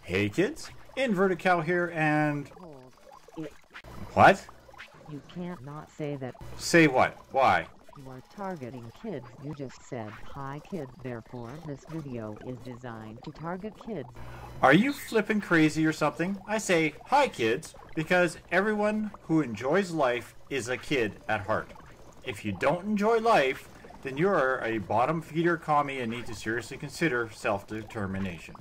Hey kids, Inverted Cow here and... Hold it. What? You can't not say that. Say what? Why? You are targeting kids. You just said hi kids, therefore this video is designed to target kids. Are you flippin' crazy or something? I say hi kids because everyone who enjoys life is a kid at heart. If you don't enjoy life, then you are a bottom feeder commie and need to seriously consider self-determination.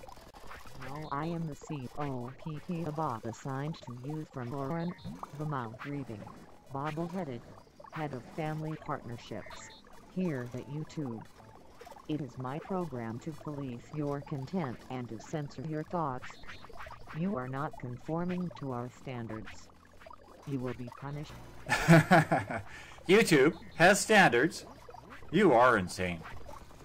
No, I am the COPP, the bot assigned to use from Rant, the mouth-breathing, bobble-headed, head of family partnerships, here at YouTube. It is my program to police your content and to censor your thoughts. You are not conforming to our standards. You will be punished. YouTube has standards. You are insane.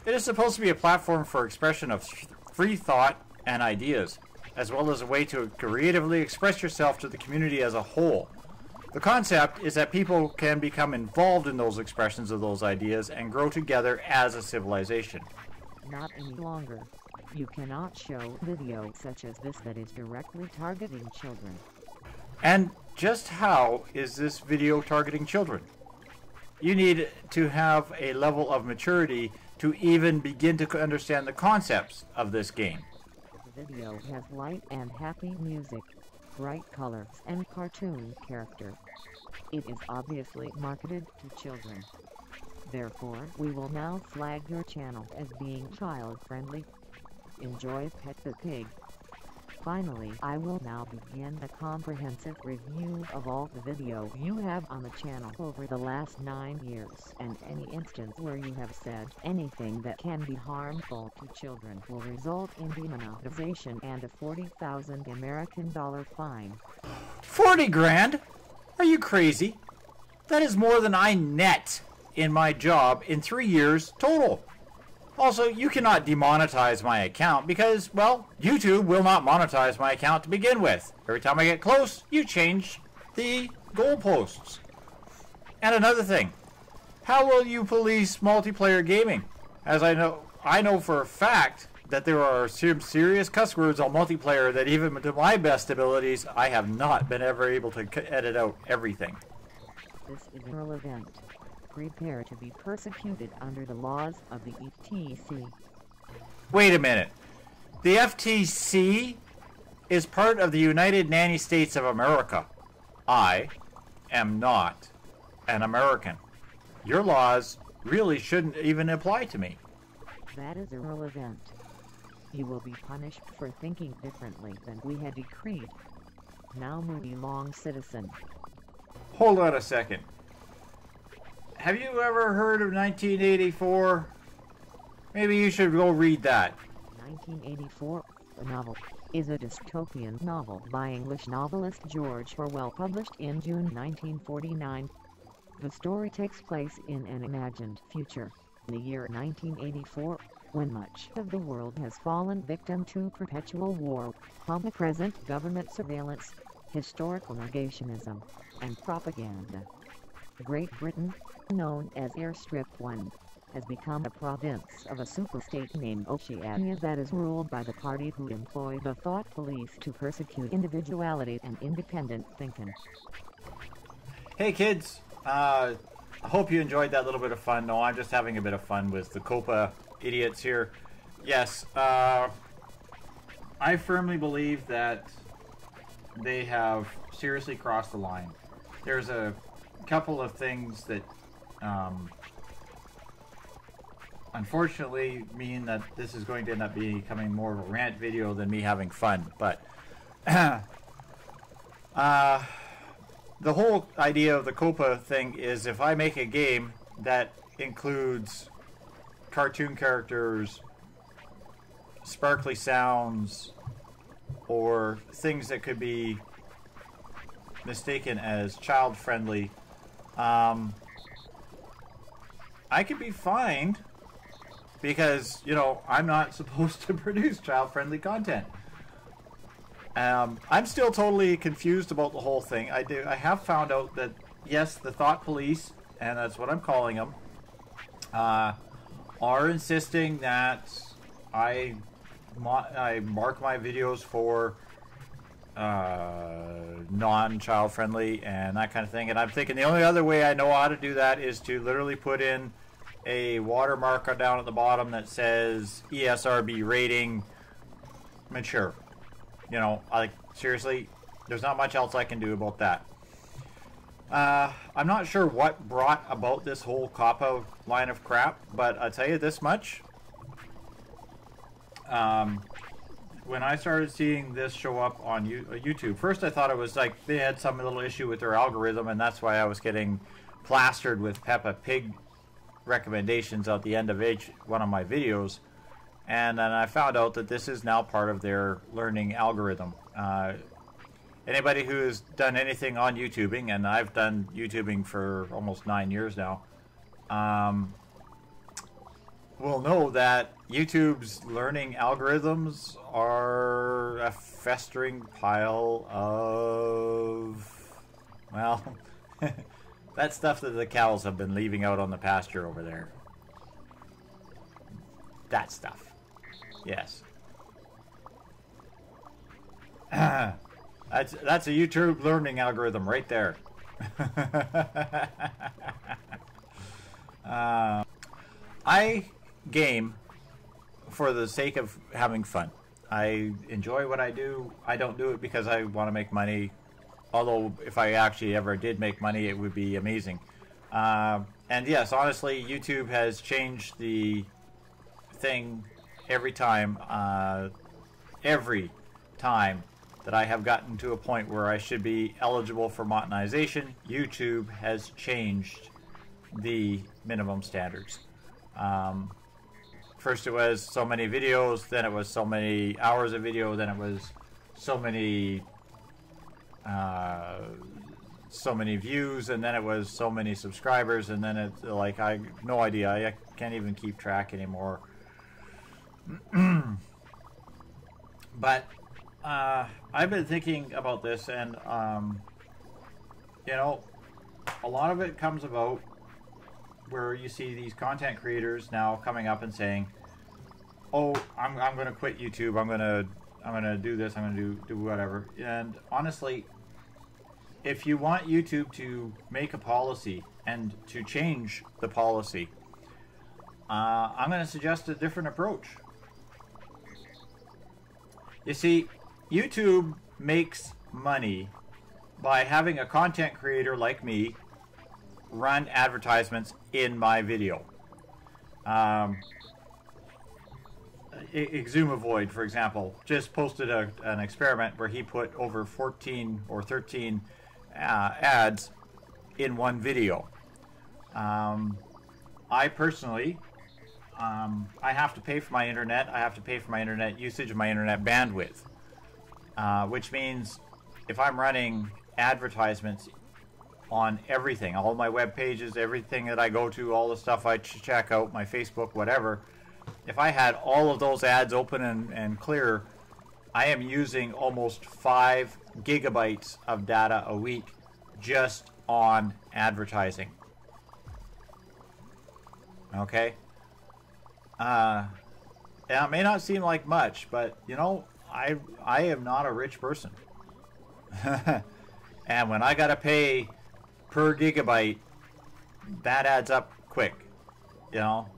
It is supposed to be a platform for expression of free thought and ideas, as well as a way to creatively express yourself to the community as a whole. The concept is that people can become involved in those expressions of those ideas and grow together as a civilization. Not any longer. You cannot show video such as this that is directly targeting children. And just how is this video targeting children? You need to have a level of maturity to even begin to understand the concepts of this game. The video has light and happy music, bright colors and cartoon character. It is obviously marketed to children. Therefore, we will now flag your channel as being child-friendly. Enjoy Pet the Pig. Finally, I will now begin a comprehensive review of all the video you have on the channel over the last 9 years, and any instance where you have said anything that can be harmful to children will result in demonetization and a $40,000 American fine. 40 grand? Are you crazy? That is more than I net in my job in 3 years total. Also, you cannot demonetize my account because, well, YouTube will not monetize my account to begin with. Every time I get close, you change the goalposts. And another thing, how will you police multiplayer gaming? As I know for a fact that there are some serious cuss words on multiplayer that even to my best abilities, I have not been ever able to edit out everything. This is an event. Prepare to be persecuted under the laws of the FTC. Wait a minute. The FTC is part of the United Nanny States of America. I am not an American. Your laws really shouldn't even apply to me. That is irrelevant. You will be punished for thinking differently than we had decreed. Now move along, citizen. Hold on a second. Have you ever heard of 1984? Maybe you should go read that. 1984, a novel, is a dystopian novel by English novelist George Orwell, published in June 1949. The story takes place in an imagined future, in the year 1984, when much of the world has fallen victim to perpetual war, omnipresent government surveillance, historical negationism, and propaganda. Great Britain, known as Airstrip 1, has become a province of a superstate named Oceania that is ruled by the party who employ the thought police to persecute individuality and independent thinking. Hey kids, I hope you enjoyed that little bit of fun. No, I'm just having a bit of fun with the COPA idiots here. Yes, I firmly believe that they have seriously crossed the line. There's a couple of things that unfortunately mean that this is going to end up becoming more of a rant video than me having fun, but the whole idea of the COPA thing is if I make a game that includes cartoon characters, sparkly sounds, or things that could be mistaken as child-friendly, I could be fined because, you know, I'm not supposed to produce child-friendly content. I'm still totally confused about the whole thing. I have found out that, yes, the thought police, and that's what I'm calling them, are insisting that I I mark my videos for non-child friendly and that kind of thing, and I'm thinking the only other way I know how to do that is to literally put in a watermark down at the bottom that says ESRB rating mature. You know, like, seriously, there's not much else I can do about that. I'm not sure what brought about this whole COPPA line of crap, but I'll tell you this much. When I started seeing this show up on YouTube, first I thought it was like they had some little issue with their algorithm, and that's why I was getting plastered with Peppa Pig recommendations at the end of each one of my videos. And then I found out that this is now part of their learning algorithm. Anybody who's done anything on YouTubing, and I've done YouTubing for almost 9 years now, will know that YouTube's learning algorithms are a festering pile of, well, that stuff that the cows have been leaving out on the pasture over there. That stuff. Yes. That's a YouTube learning algorithm right there. I game for the sake of having fun. I enjoy what I do. I don't do it because I want to make money. Although if I actually ever did make money, it would be amazing. And yes, honestly, YouTube has changed the thing every time that I have gotten to a point where I should be eligible for monetization. YouTube has changed the minimum standards. First it was so many videos, then it was so many hours of video, then it was so many views, and then it was so many subscribers, and then it's like, I no idea, I can't even keep track anymore. But I've been thinking about this, and you know, a lot of it comes about where you see these content creators now coming up and saying, "Oh, I'm going to quit YouTube. I'm going to do this. I'm going to do whatever." And honestly, if you want YouTube to make a policy and to change the policy, I'm going to suggest a different approach. You see, YouTube makes money by having a content creator like me run advertisements in my video. Exumavoid, for example, just posted an experiment where he put over 14 or 13 ads in one video. I personally, I have to pay for my internet. I have to pay for my internet usage and my internet bandwidth, which means if I'm running advertisements on everything, all my web pages, everything that I go to, all the stuff I check out, my Facebook, whatever, if I had all of those ads open and clear, I am using almost 5 gigabytes of data a week just on advertising. Okay? And it may not seem like much, but you know, I am not a rich person. And when I gotta pay per gigabyte, that adds up quick. You know,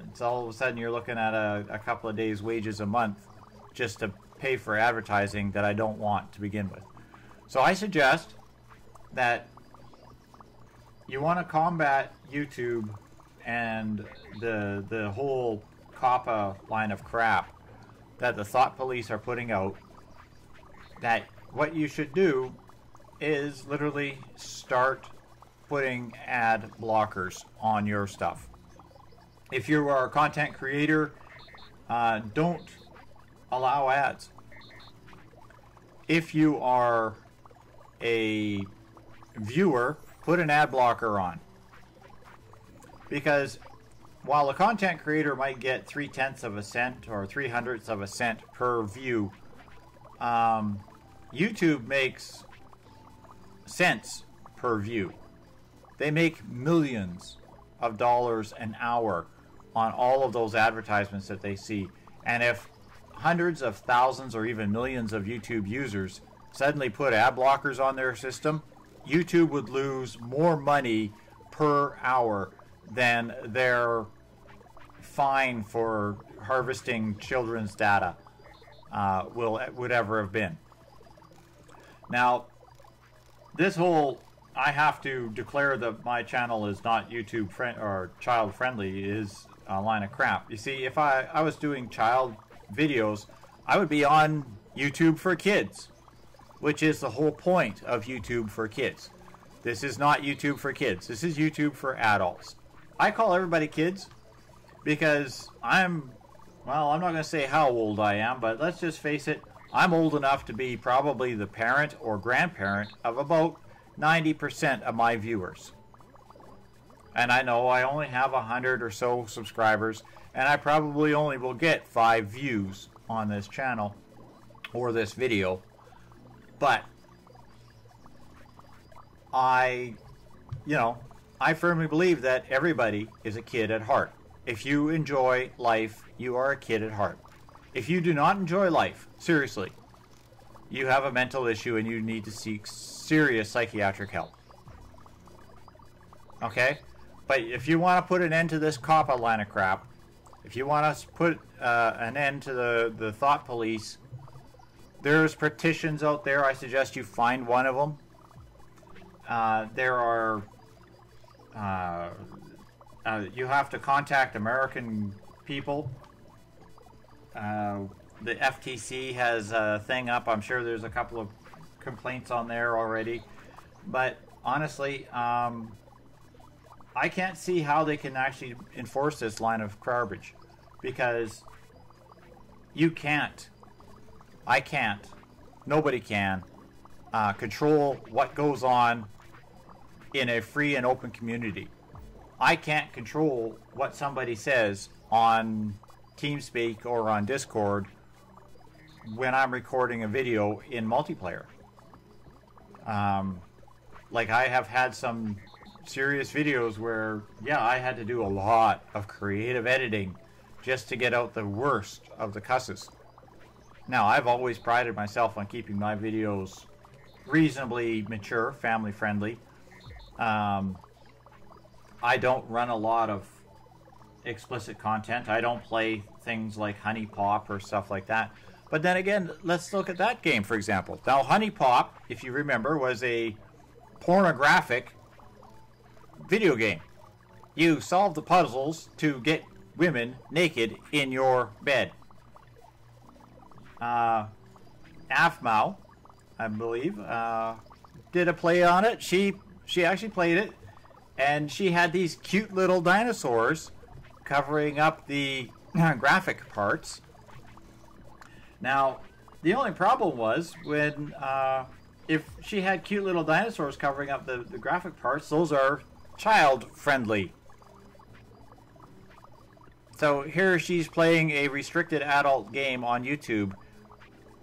it's all of a sudden you're looking at a couple of days' wages a month just to pay for advertising that I don't want to begin with. So I suggest that you want to combat YouTube and the whole COPPA line of crap that the thought police are putting out, that what you should do is literally start putting ad blockers on your stuff. If you are a content creator, don't allow ads. If you are a viewer, put an ad blocker on. Because while a content creator might get 0.3 of a cent or 0.03 of a cent per view, YouTube makes cents per view. They make millions of dollars an hour on all of those advertisements that they see. And if hundreds of thousands or even millions of YouTube users suddenly put ad blockers on their system, YouTube would lose more money per hour than their fine for harvesting children's data would ever have been. Now, this whole I have to declare that my channel is not YouTube or child friendly is a line of crap. You see, if I was doing child videos, I would be on YouTube for kids, which is the whole point of YouTube for kids. This is not YouTube for kids. This is YouTube for adults. I call everybody kids because I'm not going to say how old I am, but let's just face it, I'm old enough to be probably the parent or grandparent of about 90% of my viewers. And I know I only have 100 or so subscribers, and I probably only will get 5 views on this channel or this video. But I firmly believe that everybody is a kid at heart. If you enjoy life, you are a kid at heart. If you do not enjoy life, seriously, you have a mental issue and you need to seek serious psychiatric help. Okay? But if you want to put an end to this cop-out line of crap, if you want to put an end to the thought police, there's petitions out there. I suggest you find one of them. There are... you have to contact American people. The FTC has a thing up. I'm sure there's a couple of complaints on there already. But honestly, I can't see how they can actually enforce this line of garbage. Because you can't, I can't, nobody can control what goes on in a free and open community. I can't control what somebody says on TeamSpeak or on Discord when I'm recording a video in multiplayer. Like I have had some serious videos where, yeah, I had to do a lot of creative editing just to get out the worst of the cusses. Now, I've always prided myself on keeping my videos reasonably mature, family friendly. I don't run a lot of explicit content. I don't play things like Honey Pop or stuff like that. But then again, let's look at that game, for example. Now, Honey Pop, if you remember, was a pornographic video game. You solve the puzzles to get women naked in your bed. Afmau, I believe, did a play on it. She actually played it, and she had these cute little dinosaurs covering up the graphic parts. Now, the only problem was when if she had cute little dinosaurs covering up the graphic parts, those are child-friendly. So here she's playing a restricted adult game on YouTube,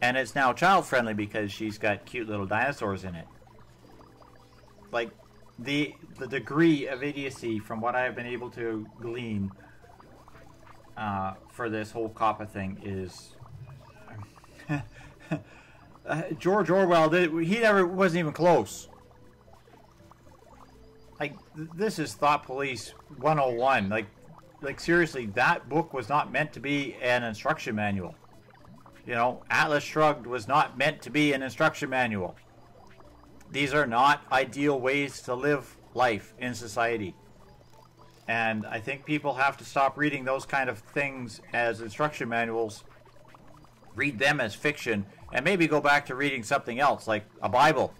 and it's now child-friendly because she's got cute little dinosaurs in it. Like, the degree of idiocy from what I have been able to glean for this whole COPPA thing is... George Orwell, he never wasn't even close. Like, this is Thought Police 101. Like seriously, that book was not meant to be an instruction manual. You know, Atlas Shrugged was not meant to be an instruction manual. These are not ideal ways to live life in society. And I think people have to stop reading those kind of things as instruction manuals, read them as fiction, and maybe go back to reading something else, like a Bible.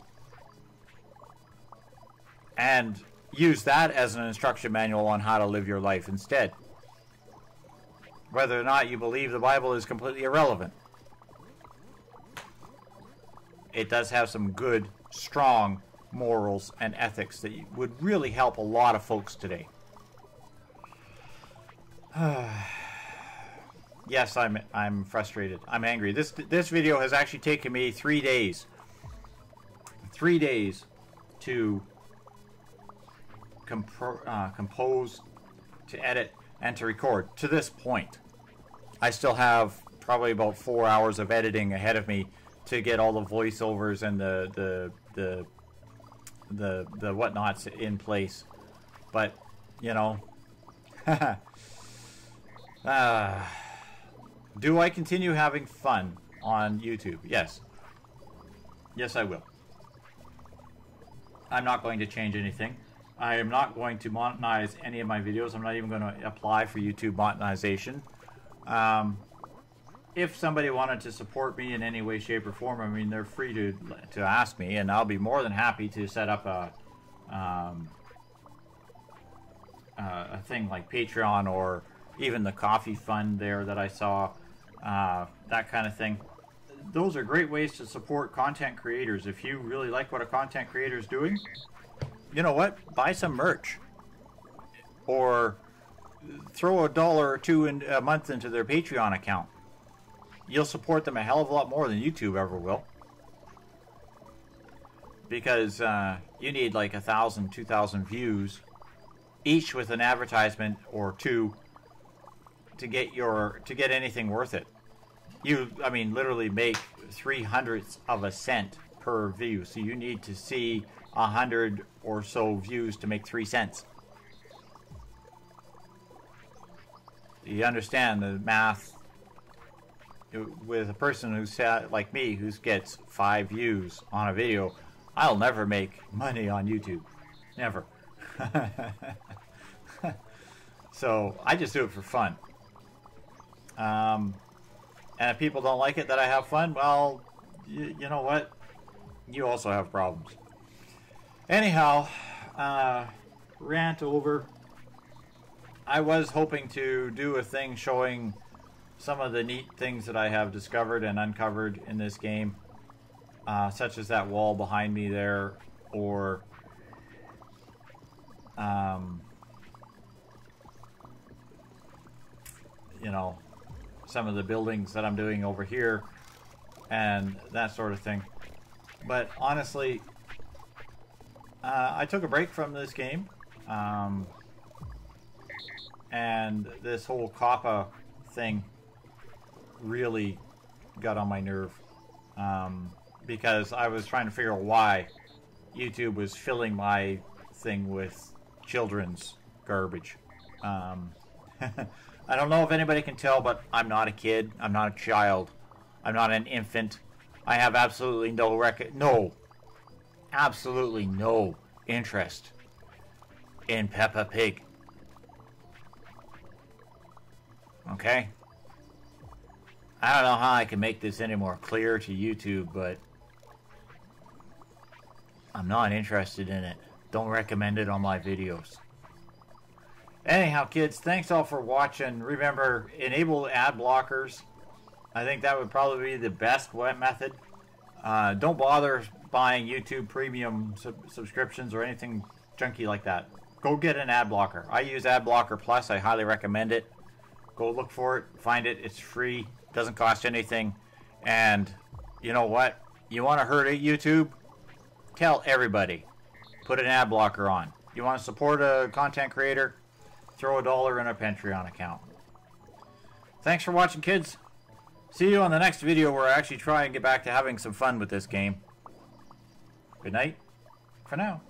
And use that as an instruction manual on how to live your life instead. Whether or not you believe the Bible is completely irrelevant. It does have some good, strong morals and ethics that would really help a lot of folks today. Yes, I'm frustrated. I'm angry. This video has actually taken me 3 days. 3 days to compose, to edit, and to record. To this point, I still have probably about 4 hours of editing ahead of me to get all the voiceovers and the whatnots in place. But, you know, do I continue having fun on YouTube? Yes. Yes, I will. I'm not going to change anything. I am not going to monetize any of my videos. I'm not even going to apply for YouTube monetization. If somebody wanted to support me in any way, shape, or form, I mean, they're free to ask me, and I'll be more than happy to set up a thing like Patreon, or even the coffee fund there that I saw, that kind of thing. Those are great ways to support content creators. If you really like what a content creator is doing, you know what? Buy some merch. Or throw $1 or $2 a month into their Patreon account. You'll support them a hell of a lot more than YouTube ever will. Because you need like 1,000, 2,000 views, each with an advertisement or two, to get anything worth it. I mean, literally make 0.03 of a cent per view. So you need to see 100 or so views to make 3 cents. You understand the math? With a person who's like me, who gets 5 views on a video, I'll never make money on YouTube. Never. So I just do it for fun. And if people don't like it that I have fun, well, you know what? You also have problems. Anyhow, rant over. I was hoping to do a thing showing some of the neat things that I have discovered and uncovered in this game, such as that wall behind me there, or you know, some of the buildings that I'm doing over here and that sort of thing. But honestly, I took a break from this game, and this whole COPPA thing really got on my nerve, because I was trying to figure out why YouTube was filling my thing with children's garbage. I don't know if anybody can tell, but I'm not a kid. I'm not a child. I'm not an infant. I have absolutely absolutely no interest in Peppa Pig. Okay? I don't know how I can make this any more clear to YouTube, but I'm not interested in it. Don't recommend it on my videos. Anyhow, kids, thanks all for watching. Remember, enable ad blockers. I think that would probably be the best method. Don't bother buying YouTube premium subscriptions or anything junky like that. Go get an ad blocker. I use Ad Blocker Plus. I highly recommend it. Go look for it. Find it. It's free. Doesn't cost anything. And you know what? You want to hurt YouTube? Tell everybody. Put an ad blocker on. You want to support a content creator? Throw $1 in a Patreon account. Thanks for watching, kids. See you on the next video where I actually try and get back to having some fun with this game. Good night for now.